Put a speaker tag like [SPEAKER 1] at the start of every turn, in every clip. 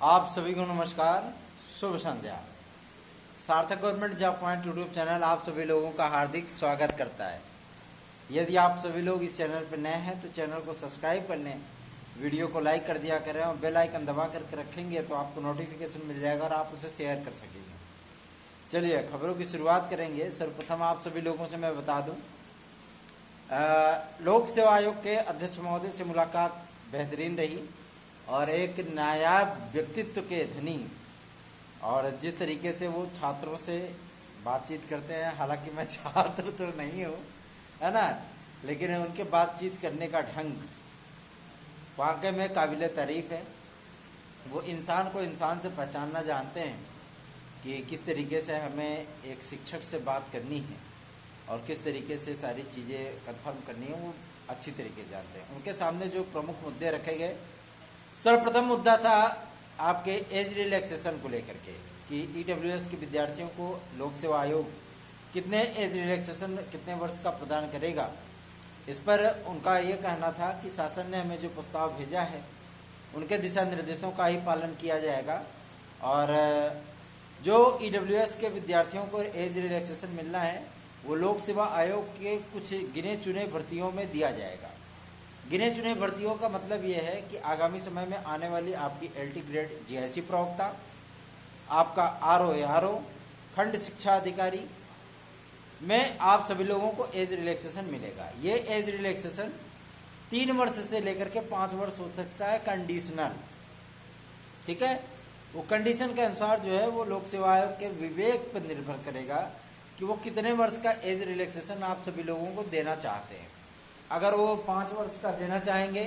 [SPEAKER 1] आप सभी को नमस्कार, शुभ संध्या। सार्थक government job point YouTube channel आप सभी लोगों का हार्दिक स्वागत करता है। यदि आप सभी लोग इस चैनल पर नए हैं तो चैनल को सब्सक्राइब कर लें, वीडियो को लाइक कर दिया करें और बेल आइकन दबा करके रखेंगे तो आपको नोटिफिकेशन मिल जाएगा और आप उसे शेयर कर सकेंगे। चलिए खबरों की शुरुआत करेंगे। सर्वप्रथम आप सभी लोगों से मैं बता दूं, लोक सेवा आयोग के अध्यक्ष महोदय से मुलाकात बेहतरीन रही और एक नायाब व्यक्तित्व के धनी, और जिस तरीके से वो छात्रों से बातचीत करते हैं, हालांकि मैं छात्र तो नहीं हूँ, है ना, लेकिन उनके बातचीत करने का ढंग वाकई में काबिल तारीफ है। वो इंसान को इंसान से पहचानना जानते हैं कि किस तरीके से हमें एक शिक्षक से बात करनी है और किस तरीके से सारी चीज़ें कन्फर्म करनी है, वो अच्छी तरीके से जानते हैं। उनके सामने जो प्रमुख मुद्दे रखे गए, सर्वप्रथम मुद्दा था आपके एज रिलैक्सेशन को लेकर के कि ईडब्ल्यूएस के विद्यार्थियों को लोक सेवा आयोग कितने एज रिलैक्सेशन कितने वर्ष का प्रदान करेगा। इस पर उनका ये कहना था कि शासन ने हमें जो प्रस्ताव भेजा है उनके दिशा निर्देशों का ही पालन किया जाएगा और जो ईडब्ल्यूएस के विद्यार्थियों को एज रिलैक्सेशन मिलना है वो लोक सेवा आयोग के कुछ गिने चुने भर्तियों में दिया जाएगा। गिने चुने भर्तियों का मतलब ये है कि आगामी समय में आने वाली आपकी एलटी ग्रेड जीआईसी प्रवक्ता, आपका आरओ खंड शिक्षा अधिकारी में आप सभी लोगों को एज रिलैक्सेशन मिलेगा। ये एज रिलैक्सेशन 3 वर्ष से लेकर के 5 वर्ष हो सकता है, कंडीशनल, ठीक है। वो कंडीशन के अनुसार जो है वो लोक सेवा आयोग के विवेक पर निर्भर करेगा कि वो कितने वर्ष का एज रिलैक्सेशन आप सभी लोगों को देना चाहते हैं। अगर वो 5 वर्ष का देना चाहेंगे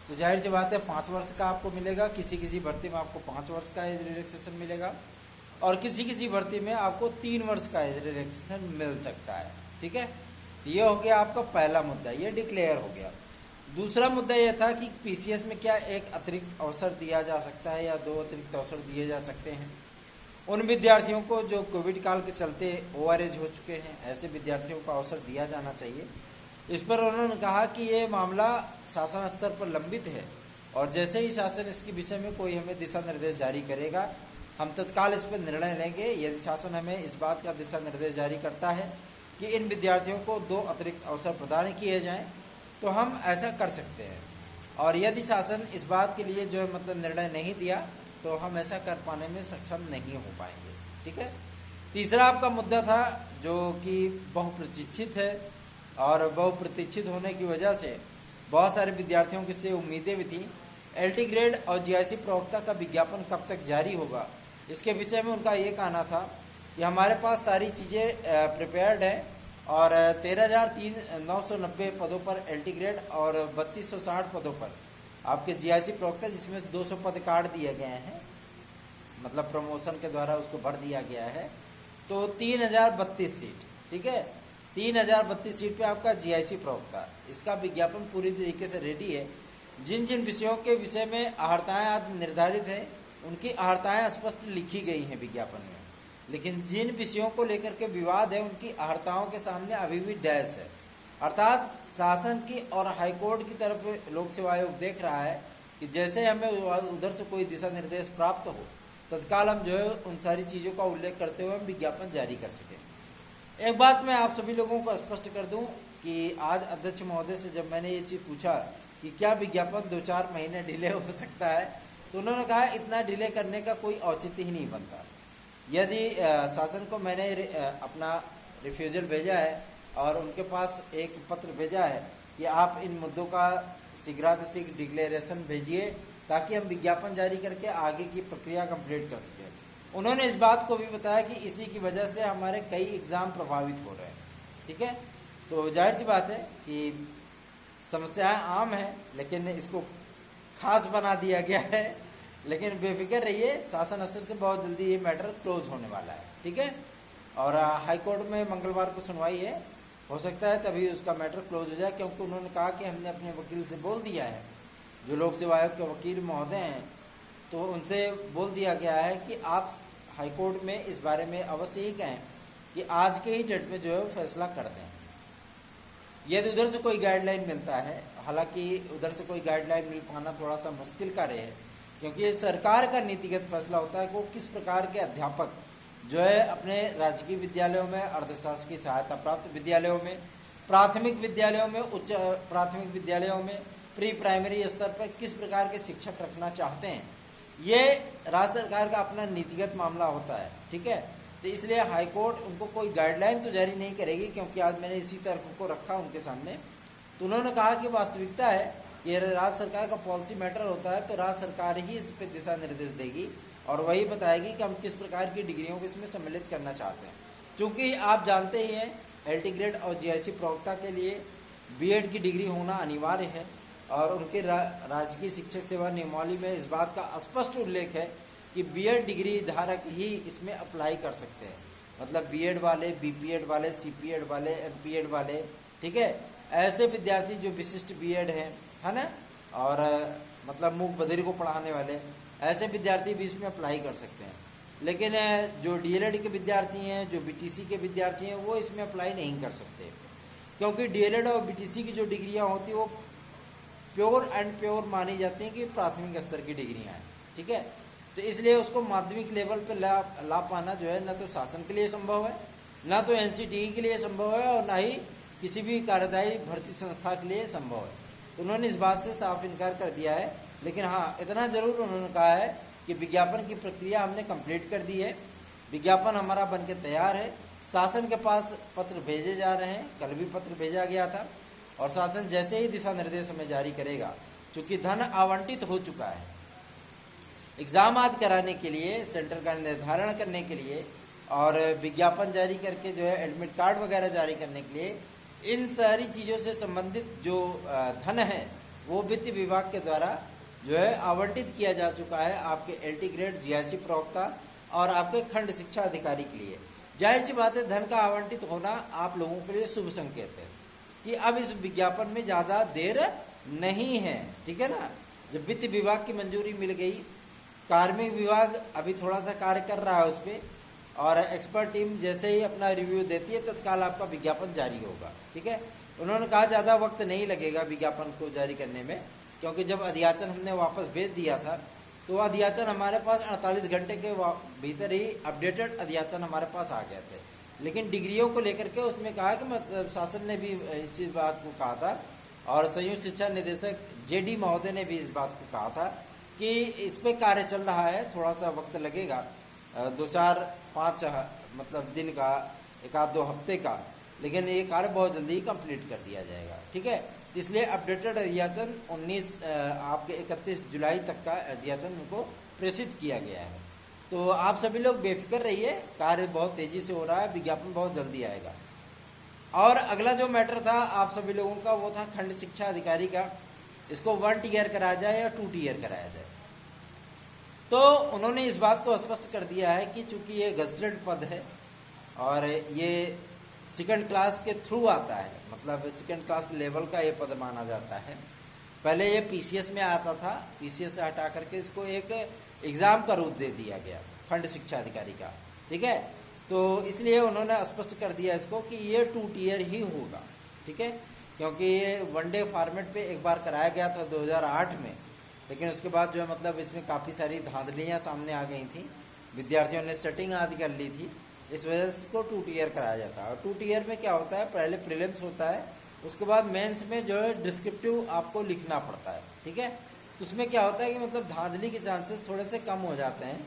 [SPEAKER 1] तो जाहिर सी बात है 5 वर्ष का आपको मिलेगा। किसी किसी भर्ती में आपको 5 वर्ष का एज रिलैक्सेशन मिलेगा और किसी किसी भर्ती में आपको 3 वर्ष का एज रिलैक्सेशन मिल सकता है, ठीक है। ये हो गया आपका पहला मुद्दा, ये डिक्लेयर हो गया। दूसरा मुद्दा यह था कि पीसीएस में क्या एक अतिरिक्त अवसर दिया जा सकता है या 2 अतिरिक्त अवसर दिए जा सकते हैं उन विद्यार्थियों को जो कोविड काल के चलते ओवरएज हो चुके हैं। ऐसे विद्यार्थियों को अवसर दिया जाना चाहिए। इस पर उन्होंने कहा कि ये मामला शासन स्तर पर लंबित है और जैसे ही शासन इसके विषय में कोई हमें दिशा निर्देश जारी करेगा हम तत्काल इस पर निर्णय लेंगे। यदि शासन हमें इस बात का दिशा निर्देश जारी करता है कि इन विद्यार्थियों को 2 अतिरिक्त अवसर प्रदान किए जाएं तो हम ऐसा कर सकते हैं, और यदि शासन इस बात के लिए जो है मतलब निर्णय नहीं दिया तो हम ऐसा कर पाने में सक्षम नहीं हो पाएंगे, ठीक है। तीसरा आपका मुद्दा था जो कि बहुप्रतीक्षित है और बहुप्रतीक्षित होने की वजह से बहुत सारे विद्यार्थियों की से उम्मीदें भी थी। एलटी ग्रेड और जीआईसी प्रवक्ता का विज्ञापन कब तक जारी होगा, इसके विषय में उनका ये कहना था कि हमारे पास सारी चीज़ें प्रिपेयर्ड है और 13,990 पदों पर एलटी ग्रेड और 3260 पदों पर आपके जीआईसी प्रवक्ता, जिसमें 200 पद काट दिए गए हैं, मतलब प्रमोशन के द्वारा उसको भर दिया गया है, तो 3032 सीट, ठीक है। 3032 सीट पे आपका जीआईसी प्रवक्ता, इसका विज्ञापन पूरी तरीके से रेडी है। जिन जिन विषयों के विषय में अहर्ताएँ आज निर्धारित हैं उनकी अहर्ताएँ स्पष्ट लिखी गई हैं विज्ञापन में, लेकिन जिन विषयों को लेकर के विवाद है उनकी अहर्ताओं के सामने अभी भी डैश है। अर्थात शासन की और हाईकोर्ट की तरफ लोक सेवा आयोग देख रहा है कि जैसे हमें उधर से कोई दिशा निर्देश प्राप्त हो तत्काल हम जो है उन सारी चीज़ों का उल्लेख करते हुए हम विज्ञापन जारी कर सकें। एक बात मैं आप सभी लोगों को स्पष्ट कर दूं कि आज अध्यक्ष महोदय से जब मैंने ये चीज़ पूछा कि क्या विज्ञापन 2-4 महीने डिले हो सकता है, तो उन्होंने कहा इतना डिले करने का कोई औचित्य ही नहीं बनता। यदि शासन को मैंने अपना रिफ्यूजल भेजा है और उनके पास एक पत्र भेजा है कि आप इन मुद्दों का शीघ्रातिशीघ्र डिक्लेरेशन भेजिए ताकि हम विज्ञापन जारी करके आगे की प्रक्रिया कंप्लीट कर सकें। उन्होंने इस बात को भी बताया कि इसी की वजह से हमारे कई एग्ज़ाम प्रभावित हो रहे हैं, ठीक है। तो जाहिर सी बात है कि समस्याएं आम हैं लेकिन इसको खास बना दिया गया है, लेकिन बेफिक्र रहिए, शासन स्तर से बहुत जल्दी ये मैटर क्लोज होने वाला है, ठीक है। और हाईकोर्ट में मंगलवार को सुनवाई है, हो सकता है तभी उसका मैटर क्लोज हो जाए, क्योंकि उन्होंने कहा कि हमने अपने वकील से बोल दिया है, जो लोक सेवा आयोग के वकील महोदय हैं, तो उनसे बोल दिया गया है कि आप हाईकोर्ट में इस बारे में अवश्य ही कहें कि आज के ही डेट में जो है फैसला कर दें। यदि उधर से कोई गाइडलाइन मिलता है, हालांकि उधर से कोई गाइडलाइन मिल पाना थोड़ा सा मुश्किल कार्य है, क्योंकि ये सरकार का नीतिगत फैसला होता है कि वो किस प्रकार के अध्यापक जो है अपने राजकीय विद्यालयों में, अर्धशासकीय सहायता प्राप्त विद्यालयों में, प्राथमिक विद्यालयों में, उच्च प्राथमिक विद्यालयों में, प्री प्राइमरी स्तर पर किस प्रकार के शिक्षक रखना चाहते हैं। ये राज्य सरकार का अपना नीतिगत मामला होता है, ठीक है। तो इसलिए हाईकोर्ट उनको कोई गाइडलाइन तो जारी नहीं करेगी, क्योंकि आज मैंने इसी तर्क को रखा उनके सामने। तो उन्होंने कहा कि वास्तविकता है ये राज्य सरकार का पॉलिसी मैटर होता है, तो राज्य सरकार ही इस पर दिशा निर्देश देगी और वही बताएगी कि हम किस प्रकार की डिग्रियों को इसमें सम्मिलित करना चाहते हैं। क्योंकि आप जानते ही हैं LT ग्रेड और GIC प्रवक्ता के लिए B.Ed की डिग्री होना अनिवार्य है, और उनके राजकीय शिक्षक सेवा नियमावली में इस बात का स्पष्ट उल्लेख है कि B.Ed डिग्री धारक ही इसमें अप्लाई कर सकते हैं। मतलब B.Ed वाले, B.Ped वाले, C.Ped वाले, M.Ped वाले, ठीक है, ऐसे विद्यार्थी जो विशिष्ट B.Ed हैं, है ना, और मतलब मूक बधिर को पढ़ाने वाले ऐसे विद्यार्थी भी इसमें अप्लाई कर सकते हैं। लेकिन जो DLED के विद्यार्थी हैं, जो BTC के विद्यार्थी हैं, वो इसमें अप्लाई नहीं कर सकते, क्योंकि DLED और BTC की जो डिग्रियां होती हैं वो प्योर एंड प्योर मानी जाती हैं कि प्राथमिक स्तर की डिग्रियां हैं, ठीक है। तो इसलिए उसको माध्यमिक लेवल पर लाभ पाना जो है न तो शासन के लिए संभव है, ना तो NCTE के लिए संभव है, और ना ही किसी भी कार्यदायी भर्ती संस्था के लिए संभव है। उन्होंने इस बात से साफ इनकार कर दिया है। लेकिन हाँ, इतना जरूर उन्होंने कहा है कि विज्ञापन की प्रक्रिया हमने कंप्लीट कर दी है, विज्ञापन हमारा बनके तैयार है, शासन के पास पत्र भेजे जा रहे हैं, कल भी पत्र भेजा गया था, और शासन जैसे ही दिशा निर्देश हमें जारी करेगा, चूँकि धन आवंटित हो चुका है एग्ज़ाम आदि कराने के लिए, सेंटर का निर्धारण करने के लिए, और विज्ञापन जारी करके जो है एडमिट कार्ड वगैरह जारी करने के लिए, इन सारी चीज़ों से संबंधित जो धन है वो वित्त विभाग के द्वारा जो है आवंटित किया जा चुका है आपके LT ग्रेड, GIC प्रवक्ता और आपके खंड शिक्षा अधिकारी के लिए। जाहिर सी बात है, धन का आवंटित होना आप लोगों के लिए शुभ संकेत है कि अब इस विज्ञापन में ज़्यादा देर नहीं है, ठीक है ना। जब वित्त विभाग की मंजूरी मिल गई, कार्मिक विभाग अभी थोड़ा सा कार्य कर रहा है उस पर, और एक्सपर्ट टीम जैसे ही अपना रिव्यू देती है तत्काल आपका विज्ञापन जारी होगा, ठीक है। उन्होंने कहा ज़्यादा वक्त नहीं लगेगा विज्ञापन को जारी करने में, क्योंकि जब अध्याचन हमने वापस भेज दिया था तो अध्याचन हमारे पास 48 घंटे के भीतर ही अपडेटेड अध्याचन हमारे पास आ गए थे। लेकिन डिग्रियों को लेकर के उसमें कहा कि मतलब शासन ने भी इसी बात को कहा था, और संयुक्त शिक्षा निदेशक JD महोदय ने भी इस बात को कहा था कि इस पर कार्य चल रहा है, थोड़ा सा वक्त लगेगा, 2-4-5 मतलब दिन का, 1-2 हफ्ते का, लेकिन ये कार्य बहुत जल्दी कंप्लीट कर दिया जाएगा, ठीक है। इसलिए अपडेटेड अध्याचन 31 जुलाई तक का अध्याचन उनको प्रेषित किया गया है। तो आप सभी लोग बेफिक्र रहिए, कार्य बहुत तेज़ी से हो रहा है, विज्ञापन बहुत जल्दी आएगा। और अगला जो मैटर था आप सभी लोगों का, वो था खंड शिक्षा अधिकारी का, इसको 1 टीयर कराया जाए या 2 टीयर कराया जाए। तो उन्होंने इस बात को स्पष्ट कर दिया है कि चूंकि ये गजटेड पद है और ये सेकंड क्लास के थ्रू आता है, मतलब सेकंड क्लास लेवल का ये पद माना जाता है। पहले ये PCS में आता था, PCS से हटा करके इसको एक एग्ज़ाम का रूप दे दिया गया खंड शिक्षा अधिकारी का, ठीक है। तो इसलिए उन्होंने स्पष्ट कर दिया इसको कि ये 2 टीयर ही होगा, ठीक है, क्योंकि ये 1 डे फॉर्मेट पे एक बार कराया गया था 2008 में, लेकिन उसके बाद जो है मतलब इसमें काफ़ी सारी धांधलियाँ सामने आ गई थी, विद्यार्थियों ने सेटिंग आदि कर ली थी, इस वजह से इसको 2 टीयर कराया जाता है। और 2 टीयर में क्या होता है, पहले प्रीलिम्स होता है, उसके बाद मेंस में जो है डिस्क्रिप्टिव आपको लिखना पड़ता है, ठीक है। तो उसमें क्या होता है कि मतलब धांधली के चांसेस थोड़े से कम हो जाते हैं,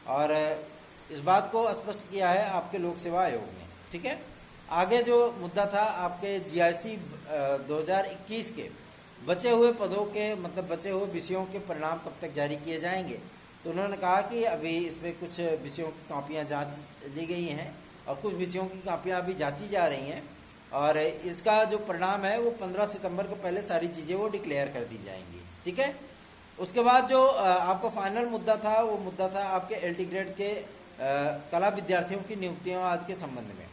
[SPEAKER 1] और इस बात को स्पष्ट किया है आपके लोक सेवा आयोग ने, ठीक है। आगे जो मुद्दा था आपके GIC 2021 के बचे हुए पदों के, मतलब बचे हुए विषयों के परिणाम कब तक जारी किए जाएंगे। तो उन्होंने कहा कि अभी इसमें कुछ विषयों की कापियाँ जांच ली गई हैं और कुछ विषयों की कापियाँ अभी जांची जा रही हैं, और इसका जो परिणाम है वो 15 सितंबर को पहले सारी चीज़ें वो डिक्लेयर कर दी जाएंगी, ठीक है। उसके बाद जो आपका फाइनल मुद्दा था वो मुद्दा था आपके LT ग्रेड के कला विद्यार्थियों की नियुक्तियों आदि के संबंध में।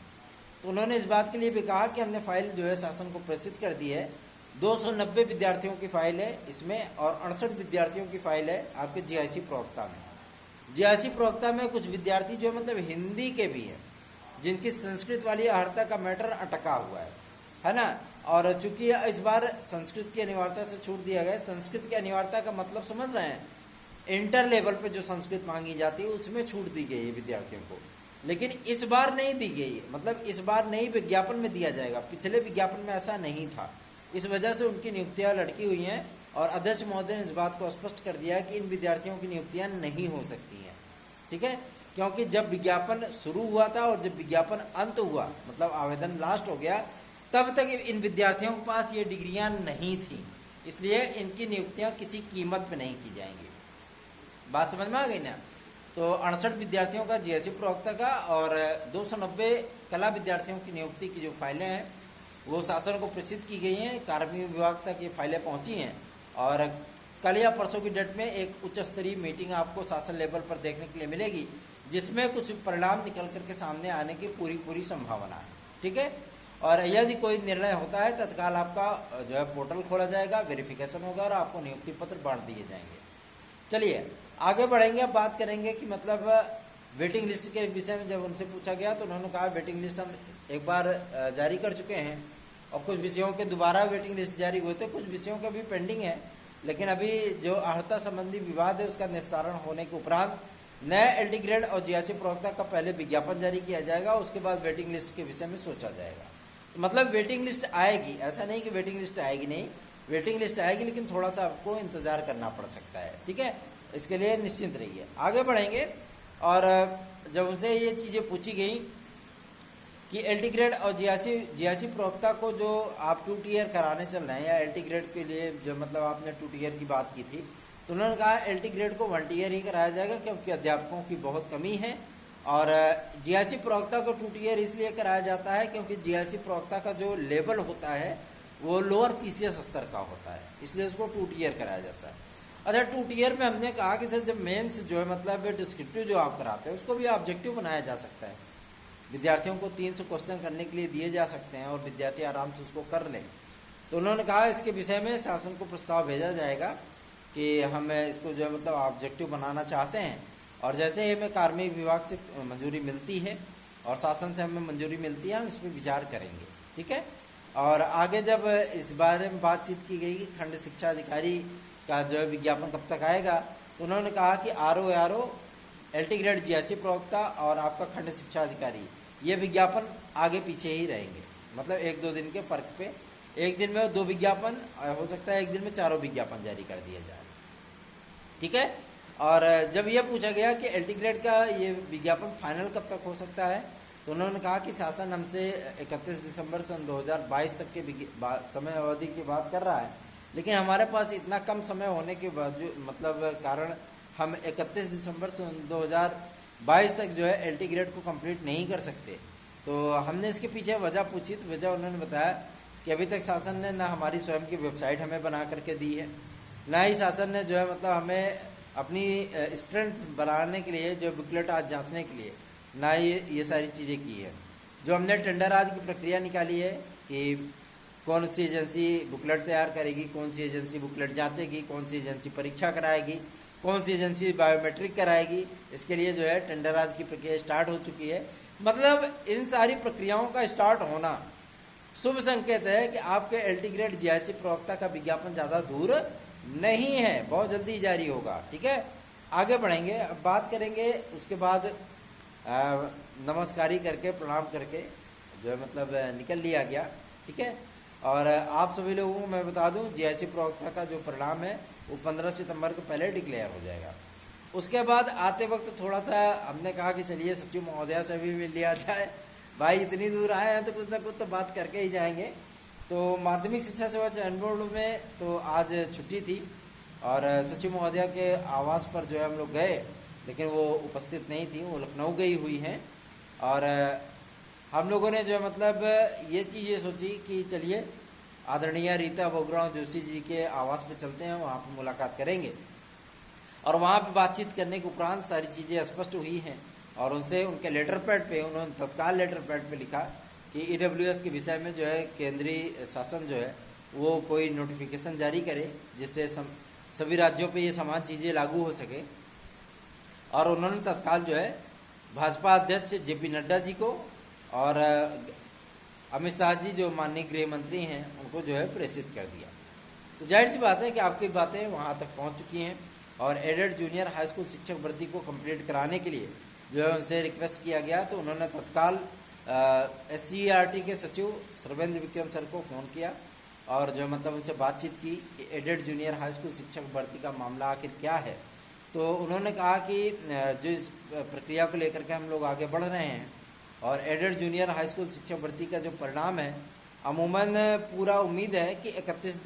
[SPEAKER 1] तो उन्होंने इस बात के लिए भी कहा कि हमने फाइल जो है शासन को प्रेषित कर दी है, 290 विद्यार्थियों की फाइल है इसमें, और 68 विद्यार्थियों की फाइल है आपके GIC प्रवक्ता में। GIC प्रवक्ता में कुछ विद्यार्थी जो मतलब हिंदी के भी हैं, जिनकी संस्कृत वाली अर्हता का मैटर अटका हुआ है ना। और चूंकि इस बार संस्कृत की अनिवार्यता से छूट दिया गया, संस्कृत की अनिवार्यता का मतलब समझ रहे हैं, इंटर लेवल पे जो संस्कृत मांगी जाती है उसमें छूट दी गई है विद्यार्थियों को, लेकिन इस बार नहीं दी गई, मतलब इस बार नई विज्ञापन में दिया जाएगा, पिछले विज्ञापन में ऐसा नहीं था। इस वजह से उनकी नियुक्तियां लटकी हुई हैं और अध्यक्ष महोदय ने इस बात को स्पष्ट कर दिया है कि इन विद्यार्थियों की नियुक्तियां नहीं हो सकती हैं, ठीक है। क्योंकि जब विज्ञापन शुरू हुआ था और जब विज्ञापन अंत हुआ, मतलब आवेदन लास्ट हो गया, तब तक इन विद्यार्थियों के पास ये डिग्रियां नहीं थी, इसलिए इनकी नियुक्तियां किसी कीमत पे नहीं की जाएंगी। बात समझ में आ गई ना। तो 68 विद्यार्थियों का जीएससी प्रवक्ता का और 290 कला विद्यार्थियों की नियुक्ति की जो फाइलें हैं वो शासन को प्रेषित की गई हैं, कार्मिक विभाग तक ये फाइलें पहुंची हैं और कल या परसों की डेट में एक उच्च स्तरीय मीटिंग आपको शासन लेवल पर देखने के लिए मिलेगी, जिसमें कुछ परिणाम निकल करके सामने आने की पूरी संभावना है, ठीक है। और यदि कोई निर्णय होता है तत्काल आपका जो है पोर्टल खोला जाएगा, वेरिफिकेशन होगा और आपको नियुक्ति पत्र बांट दिए जाएंगे। चलिए आगे बढ़ेंगे, अब बात करेंगे कि मतलब वेटिंग लिस्ट के विषय में जब उनसे पूछा गया तो उन्होंने कहा वेटिंग लिस्ट हम एक बार जारी कर चुके हैं और कुछ विषयों के दोबारा वेटिंग लिस्ट जारी हुए थे, कुछ विषयों के भी पेंडिंग है, लेकिन अभी जो अर्हता संबंधी विवाद है उसका निस्तारण होने के उपरांत नए एलटी ग्रेड और जीएससी प्रवक्ता का पहले विज्ञापन जारी किया जाएगा, उसके बाद वेटिंग लिस्ट के विषय में सोचा जाएगा। तो मतलब वेटिंग लिस्ट आएगी, ऐसा नहीं कि वेटिंग लिस्ट आएगी नहीं, वेटिंग लिस्ट आएगी, लेकिन थोड़ा सा आपको इंतजार करना पड़ सकता है, ठीक है। इसके लिए निश्चिंत रहिए। आगे बढ़ेंगे और जब उनसे ये चीज़ें पूछी गई कि एलटी ग्रेड और जीएससी प्रवक्ता को जो आप 2 टियर कराने चल रहे हैं या एलटी ग्रेड के लिए जो मतलब आपने 2 टियर की बात की थी, तो उन्होंने कहा एलटी ग्रेड को 1 टियर ही कराया जाएगा क्योंकि अध्यापकों की बहुत कमी है और जीएससी प्रवक्ता को 2 टियर इसलिए कराया जाता है क्योंकि जीएससी प्रवक्ता का जो लेवल होता है वो लोअर पीसीएस स्तर का होता है, इसलिए उसको 2 टियर कराया जाता है। अच्छा 2 टियर में हमने कहा कि सर जब मेंस जो है मतलब डिस्क्रिप्टिव जो आप कराते हैं उसको भी ऑब्जेक्टिव बनाया जा सकता है, विद्यार्थियों को 300 क्वेश्चन करने के लिए दिए जा सकते हैं और विद्यार्थी आराम से उसको कर लें। तो उन्होंने कहा इसके विषय में शासन को प्रस्ताव भेजा जाएगा कि हम इसको जो है मतलब ऑब्जेक्टिव बनाना चाहते हैं और जैसे ही हमें कार्मिक विभाग से मंजूरी मिलती है और शासन से हमें मंजूरी मिलती है हम इस पर विचार करेंगे, ठीक है। और आगे जब इस बारे में बातचीत की गई कि खंड शिक्षा अधिकारी का जो है विज्ञापन कब तक आएगा, तो उन्होंने कहा कि आरओ एलटी ग्रेड जीएससी प्रवक्ता और आपका खंड शिक्षा अधिकारी ये विज्ञापन आगे पीछे ही रहेंगे, मतलब 1-2 दिन के फर्क पे, एक दिन में 2 विज्ञापन हो सकता है, एक दिन में 4 विज्ञापन जारी कर दिया जाए, ठीक है। और जब यह पूछा गया कि एलटी ग्रेड का ये विज्ञापन फाइनल कब तक हो सकता है, तो उन्होंने कहा कि शासन हमसे 31 दिसंबर सन 2022 तक के समय अवधि की बात कर रहा है, लेकिन हमारे पास इतना कम समय होने के बावजूद मतलब कारण हम 31 दिसंबर सन 2022 तक जो है एलटी ग्रेड को कंप्लीट नहीं कर सकते। तो हमने इसके पीछे वजह पूछी, तो वजह उन्होंने बताया कि अभी तक शासन ने ना हमारी स्वयं की वेबसाइट हमें बना करके दी है, ना ही शासन ने जो है मतलब हमें अपनी स्ट्रेंथ बढ़ाने के लिए जो बुकलेट आज जांचने के लिए ना ही ये सारी चीज़ें की है। जो हमने टेंडर आदि की प्रक्रिया निकाली है कि कौन सी एजेंसी बुकलेट तैयार करेगी, कौन सी एजेंसी बुकलेट जांचेगी, कौन सी एजेंसी परीक्षा कराएगी, कौन सी एजेंसी बायोमेट्रिक कराएगी, इसके लिए जो है टेंडर आदि की प्रक्रिया स्टार्ट हो चुकी है। मतलब इन सारी प्रक्रियाओं का स्टार्ट होना शुभ संकेत है कि आपके एलटी ग्रेड जीएससी प्रवक्ता का विज्ञापन ज़्यादा दूर नहीं है, बहुत जल्दी जारी होगा, ठीक है। आगे बढ़ेंगे, अब बात करेंगे उसके बाद नमस्कारी करके प्रणाम करके जो है मतलब निकल लिया गया, ठीक है। और आप सभी लोगों को मैं बता दूं जीएससी प्रवक्ता का जो परिणाम है वो 15 सितंबर को पहले डिक्लेयर हो जाएगा। उसके बाद आते वक्त थोड़ा सा हमने कहा कि चलिए सचिव महोदया से भी मिल लिया जाए, भाई इतनी दूर आए हैं तो कुछ ना कुछ तो बात करके ही जाएंगे। तो माध्यमिक शिक्षा सेवा चयन बोर्ड में तो आज छुट्टी थी और सचिव महोदया के आवास पर जो है हम लोग गए, लेकिन वो उपस्थित नहीं थी, वो लखनऊ गई हुई हैं। और हम लोगों ने जो है मतलब ये चीज़ें सोची कि चलिए आदरणीय रीता बोगराव जोशी जी के आवास पे चलते हैं, वहाँ पर मुलाकात करेंगे और वहाँ पे बातचीत करने के उपरांत सारी चीज़ें स्पष्ट हुई हैं और उनसे उनके लेटर पैड पे उन्होंने तत्काल लेटर पैड पे लिखा कि ईडब्ल्यूएस के विषय में जो है केंद्रीय शासन जो है वो कोई नोटिफिकेशन जारी करे जिससे सभी राज्यों पे ये समान चीज़ें लागू हो सके। और उन्होंने तत्काल जो है भाजपा अध्यक्ष जेपी नड्डा जी को और अमित शाह जी जो माननीय गृह मंत्री हैं उनको जो है प्रेषित कर दिया। तो जाहिर सी बात है कि आपकी बातें वहाँ तक पहुँच चुकी हैं और एडेड जूनियर हाई स्कूल शिक्षक भर्ती को कंप्लीट कराने के लिए जो है उनसे रिक्वेस्ट किया गया। तो उन्होंने तत्काल SCERT के सचिव सर्वेंद्र विक्रम सर को फ़ोन किया और जो मतलब उनसे बातचीत की कि एडेड जूनियर हाई स्कूल शिक्षक भर्ती का मामला आखिर क्या है। तो उन्होंने कहा कि जो इस प्रक्रिया को लेकर के हम लोग आगे बढ़ रहे हैं और एडेड जूनियर हाई स्कूल शिक्षक भर्ती का जो परिणाम है अमूमन पूरा उम्मीद है कि 31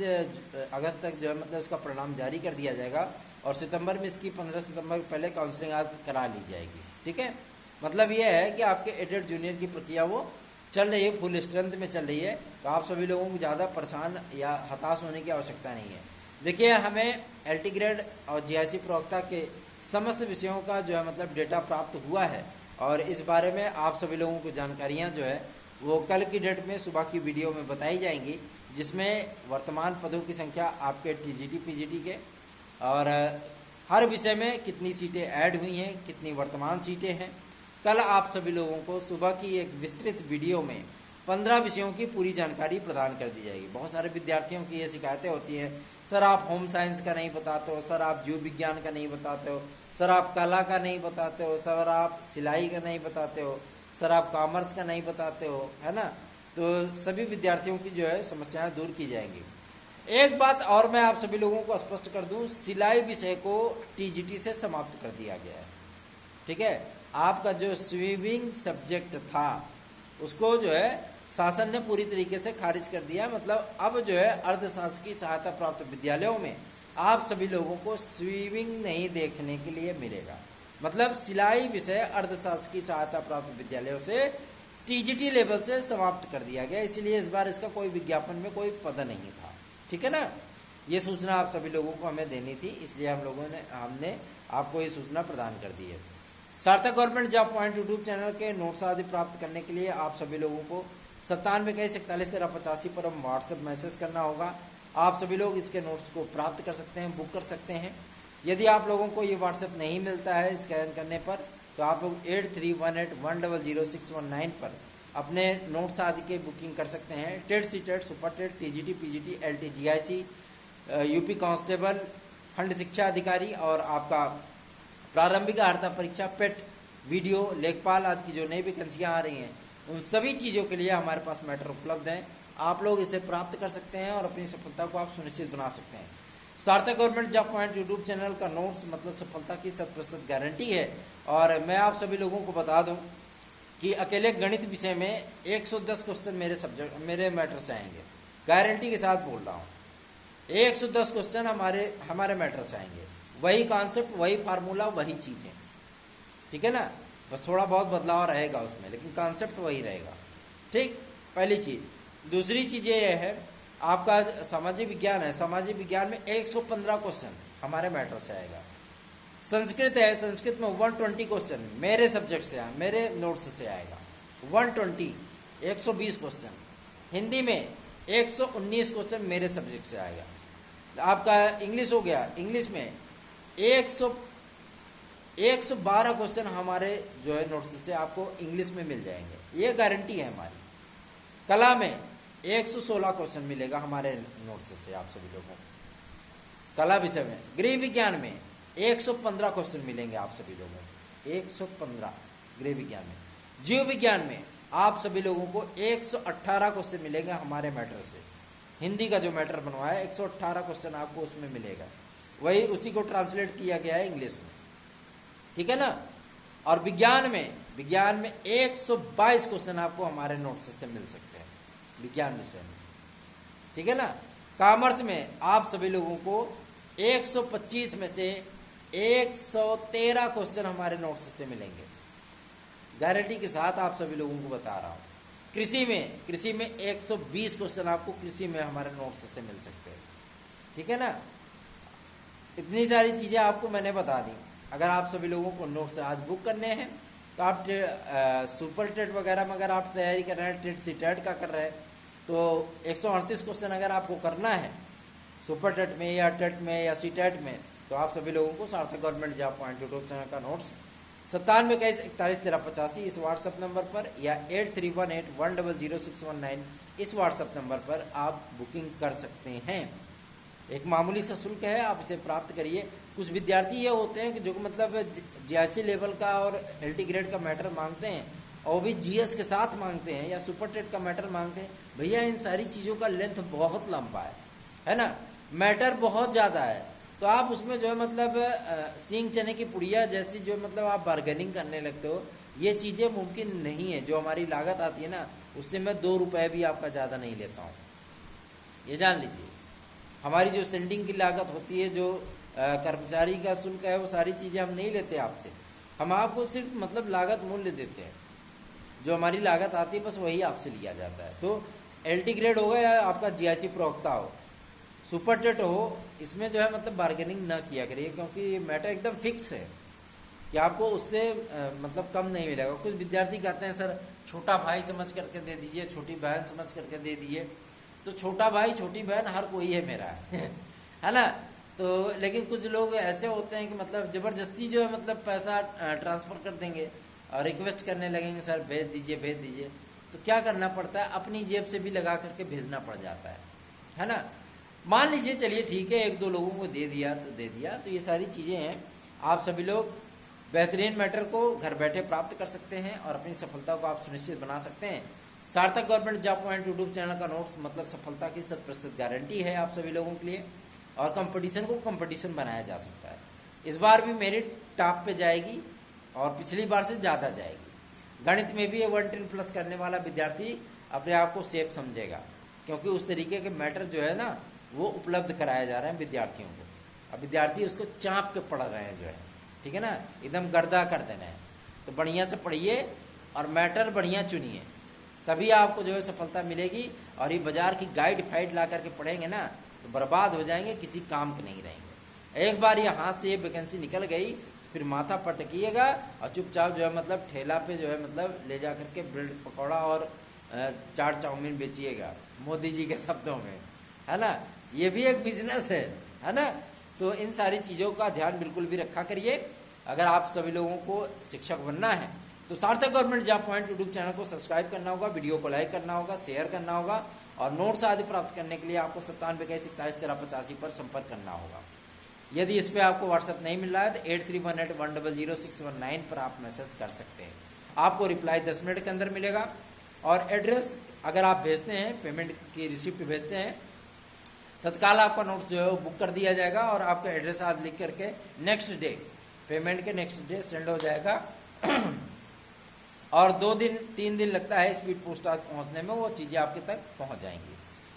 [SPEAKER 1] अगस्त तक जो है मतलब इसका परिणाम जारी कर दिया जाएगा और सितंबर में इसकी 15 सितंबर के पहले काउंसलिंग आज करा ली जाएगी। ठीक है, मतलब ये है कि आपके एडेड जूनियर की प्रक्रिया वो चल रही है, फुल स्ट्रेंथ में चल रही है। तो आप सभी लोगों को ज़्यादा परेशान या हताश होने की आवश्यकता नहीं है। देखिए, हमें LT ग्रेड और GIC प्रवक्ता के समस्त विषयों का जो है मतलब डेटा प्राप्त हुआ है और इस बारे में आप सभी लोगों को जानकारियाँ जो है वो कल की डेट में सुबह की वीडियो में बताई जाएंगी, जिसमें वर्तमान पदों की संख्या आपके TGT PGT के और हर विषय में कितनी सीटें ऐड हुई हैं, कितनी वर्तमान सीटें हैं। कल आप सभी लोगों को सुबह की एक विस्तृत वीडियो में 15 विषयों की पूरी जानकारी प्रदान कर दी जाएगी। बहुत सारे विद्यार्थियों की ये शिकायतें होती हैं, सर आप होम साइंस का नहीं बताते हो, सर आप जीव विज्ञान का नहीं बताते हो, सर आप कला का नहीं बताते हो, सर आप सिलाई का नहीं बताते हो, सर आप कॉमर्स का नहीं बताते हो, है ना। तो सभी विद्यार्थियों की जो है समस्याएं दूर की जाएंगी। एक बात और मैं आप सभी लोगों को स्पष्ट कर दूं, सिलाई विषय को TGT से समाप्त कर दिया गया है। ठीक है, आपका जो स्विमिंग सब्जेक्ट था उसको जो है शासन ने पूरी तरीके से खारिज कर दिया। मतलब अब जो है अर्धशासकीय सहायता प्राप्त विद्यालयों में आप सभी लोगों को स्विमिंग नहीं देखने के लिए मिलेगा। मतलब सिलाई विषय अर्धशासकीय सहायता प्राप्त विद्यालयों से TGT लेवल से समाप्त कर दिया गया, इसलिए इस बार इसका कोई विज्ञापन में कोई पद नहीं था। ठीक है ना, ये सूचना आप सभी लोगों को हमें देनी थी, इसलिए हमने आपको ये सूचना प्रदान कर दी है। सार्थक government job point YouTube channel के नोट्स आदि प्राप्त करने के लिए आप सभी लोगों को 9721411385 पर हम व्हाट्सएप मैसेज करना होगा। आप सभी लोग इसके नोट्स को प्राप्त कर सकते हैं, बुक कर सकते हैं। यदि आप लोगों को ये व्हाट्सएप नहीं मिलता है स्कैन करने पर, तो आप लोग 8318100619 पर अपने नोट्स आदि के बुकिंग कर सकते हैं। TET CTET super TET TGT PGT LT GIC UP constable खंड शिक्षा अधिकारी और आपका प्रारंभिक अर्हता परीक्षा पेट वीडियो लेखपाल आदि की जो नई वैकेंसियाँ आ रही हैं उन सभी चीज़ों के लिए हमारे पास मैटर उपलब्ध हैं। आप लोग इसे प्राप्त कर सकते हैं और अपनी सफलता को आप सुनिश्चित बना सकते हैं। सार्थक government job point YouTube channel का नोट्स मतलब सफलता की 100% गारंटी है। और मैं आप सभी लोगों को बता दूं कि अकेले गणित विषय में 110 क्वेश्चन मेरे मैटर से आएंगे, गारंटी के साथ बोल रहा हूँ। 110 क्वेश्चन हमारे मैटर से आएंगे, वही कॉन्सेप्ट, वही फार्मूला, वही चीज़ें। ठीक है ना, बस थोड़ा बहुत बदलाव रहेगा उसमें, लेकिन कॉन्सेप्ट वही रहेगा। ठीक, पहली चीज़। दूसरी चीज़ ये है, आपका सामाजिक विज्ञान है, सामाजिक विज्ञान में 115 क्वेश्चन हमारे मैटर से आएगा। संस्कृत है, संस्कृत में 120 क्वेश्चन मेरे सब्जेक्ट से मेरे नोट्स से आएगा। 120 क्वेश्चन। हिंदी में 119 क्वेश्चन मेरे सब्जेक्ट से आएगा। आपका इंग्लिश हो गया, इंग्लिश में 112 क्वेश्चन हमारे जो है नोट्स से आपको इंग्लिश में मिल जाएंगे, ये गारंटी है हमारी। कला में 116 क्वेश्चन मिलेगा हमारे नोट्स से आप सभी लोगों को। कला विषय में गृह विज्ञान में 115 क्वेश्चन मिलेंगे आप सभी लोगों को, 115 गृह विज्ञान में। जीव विज्ञान में आप सभी लोगों को 118 क्वेश्चन मिलेंगे हमारे मैटर से। हिंदी का जो मैटर बनवाया 118 क्वेश्चन आपको उसमें मिलेगा, वही उसी को ट्रांसलेट किया गया है इंग्लिश में। ठीक है ना। और विज्ञान में 122 क्वेश्चन आपको हमारे नोट्स से मिल सकते हैं विज्ञान विषय में। ठीक है ना। कॉमर्स में आप सभी लोगों को 125 में से 113 क्वेश्चन हमारे नोट्स से मिलेंगे, गारंटी के साथ आप सभी लोगों को बता रहा हूँ। कृषि में 120 क्वेश्चन आपको कृषि में हमारे नोट्स से मिल सकते हैं। ठीक है ना। इतनी सारी चीज़ें आपको मैंने बता दी। अगर आप सभी लोगों को नोट्स आज बुक करने हैं तो आप सुपर टेट वगैरह में अगर आप तैयारी कर रहे हैं, टेट सीटेट का कर रहे हैं, तो 138 क्वेश्चन अगर आपको करना है सुपर टेट में या टेट में या सीटेट में, तो आप सभी लोगों को सार्थक government job point YouTube channel का नोट्स 9721411385 इस व्हाट्सएप नंबर पर या 8318100619 इस व्हाट्सएप नंबर पर आप बुकिंग कर सकते हैं। एक मामूली सा शुल्क है, आप इसे प्राप्त करिए। कुछ विद्यार्थी ये होते हैं कि जो मतलब जीआईसी लेवल का और एलटी ग्रेड का मैटर मांगते हैं और भी जीएस के साथ मांगते हैं या सुपर टेट का मैटर मांगते हैं। भैया इन सारी चीज़ों का लेंथ बहुत लंबा है ना, मैटर बहुत ज़्यादा है। तो आप उसमें जो है मतलब सींग चने की पुड़िया जैसी जो मतलब आप बार्गेनिंग करने लगते हो, ये चीज़ें मुमकिन नहीं है। जो हमारी लागत आती है ना, उससे मैं 2 रुपये भी आपका ज़्यादा नहीं लेता हूँ, ये जान लीजिए। हमारी जो सेंडिंग की लागत होती है, जो कर्मचारी का शुल्क है, वो सारी चीज़ें हम नहीं लेते आपसे। हम आपको सिर्फ मतलब लागत मूल्य देते हैं, जो हमारी लागत आती है बस वही आपसे लिया जाता है। तो एलटी ग्रेड होगा या आपका जीआईसी प्रवक्ता हो, सुपर टेट हो, इसमें जो है मतलब बार्गेनिंग ना किया करिए, क्योंकि ये मैटर एकदम फिक्स है कि आपको उससे मतलब कम नहीं मिलेगा। कुछ विद्यार्थी कहते हैं सर छोटा भाई समझ करके दे दीजिए, छोटी बहन समझ करके दे दीजिए। तो छोटा भाई छोटी बहन हर कोई है मेरा है ना। तो लेकिन कुछ लोग ऐसे होते हैं कि मतलब ज़बरदस्ती जो है मतलब पैसा ट्रांसफ़र कर देंगे और रिक्वेस्ट करने लगेंगे सर भेज दीजिए भेज दीजिए। तो क्या करना पड़ता है, अपनी जेब से भी लगा करके भेजना पड़ जाता है ना। मान लीजिए चलिए ठीक है, 1-2 लोगों को दे दिया तो दे दिया। तो ये सारी चीज़ें हैं, आप सभी लोग बेहतरीन मैटर को घर बैठे प्राप्त कर सकते हैं और अपनी सफलता को आप सुनिश्चित बना सकते हैं। सार्थक government job point YouTube channel का नोट्स मतलब सफलता की 100% गारंटी है आप सभी लोगों के लिए, और कंपटीशन को कंपटीशन बनाया जा सकता है। इस बार भी मेरिट टॉप पे जाएगी और पिछली बार से ज़्यादा जाएगी। गणित में भी ये 110 प्लस करने वाला विद्यार्थी अपने आप को सेफ समझेगा, क्योंकि उस तरीके के मैटर जो है ना वो उपलब्ध कराया जा रहे हैं विद्यार्थियों को। अब विद्यार्थी उसको चाँप के पढ़ रहे हैं जो है, ठीक है ना, एकदम गर्दा कर देना है। तो बढ़िया से पढ़िए और मैटर बढ़िया चुनिए, तभी आपको जो है सफलता मिलेगी। और ये बाजार की गाइड फाइड ला करके पढ़ेंगे ना तो बर्बाद हो जाएंगे, किसी काम के नहीं रहेंगे। एक बार ये हाथ से ये वैकेंसी निकल गई, फिर माथा पटकिएगा और चुपचाप जो है मतलब ठेला पे जो है मतलब ले जा करके ब्रेड पकौड़ा और चाट चाउमीन बेचिएगा, मोदी जी के शब्दों में, है ना। ये भी एक बिजनेस है ना। तो इन सारी चीज़ों का ध्यान बिल्कुल भी रखा करिए। अगर आप सभी लोगों को शिक्षक बनना है तो सार्थक government job point YouTube channel को सब्सक्राइब करना होगा, वीडियो को लाइक करना होगा, शेयर करना होगा, और नोट्स आदि प्राप्त करने के लिए आपको 9721271385 पर संपर्क करना होगा। यदि इस पर आपको व्हाट्सएप नहीं मिल रहा है तो 8318100619 पर आप मैसेज कर सकते हैं। आपको रिप्लाई 10 मिनट के अंदर मिलेगा। और एड्रेस अगर आप भेजते हैं, पेमेंट की रिसिप्ट भेजते हैं, तत्काल आपका नोट्स जो है वो बुक कर दिया जाएगा और आपका एड्रेस आदि लिख करके नेक्स्ट डे, पेमेंट के नेक्स्ट डे सेंड हो जाएगा। और 2-3 दिन लगता है स्पीड पोस्ट पहुंचने में, वो चीज़ें आपके तक पहुंच जाएंगी।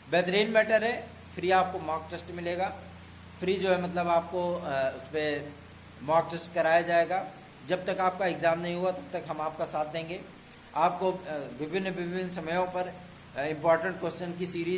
[SPEAKER 1] बेहतरीन मैटर है, फ्री आपको मॉक टेस्ट मिलेगा, फ्री जो है मतलब आपको उस पर मॉक टेस्ट कराया जाएगा। जब तक आपका एग्ज़ाम नहीं हुआ तब तक हम आपका साथ देंगे। आपको विभिन्न विभिन्न समयों पर इम्पॉर्टेंट क्वेश्चन की सीरीज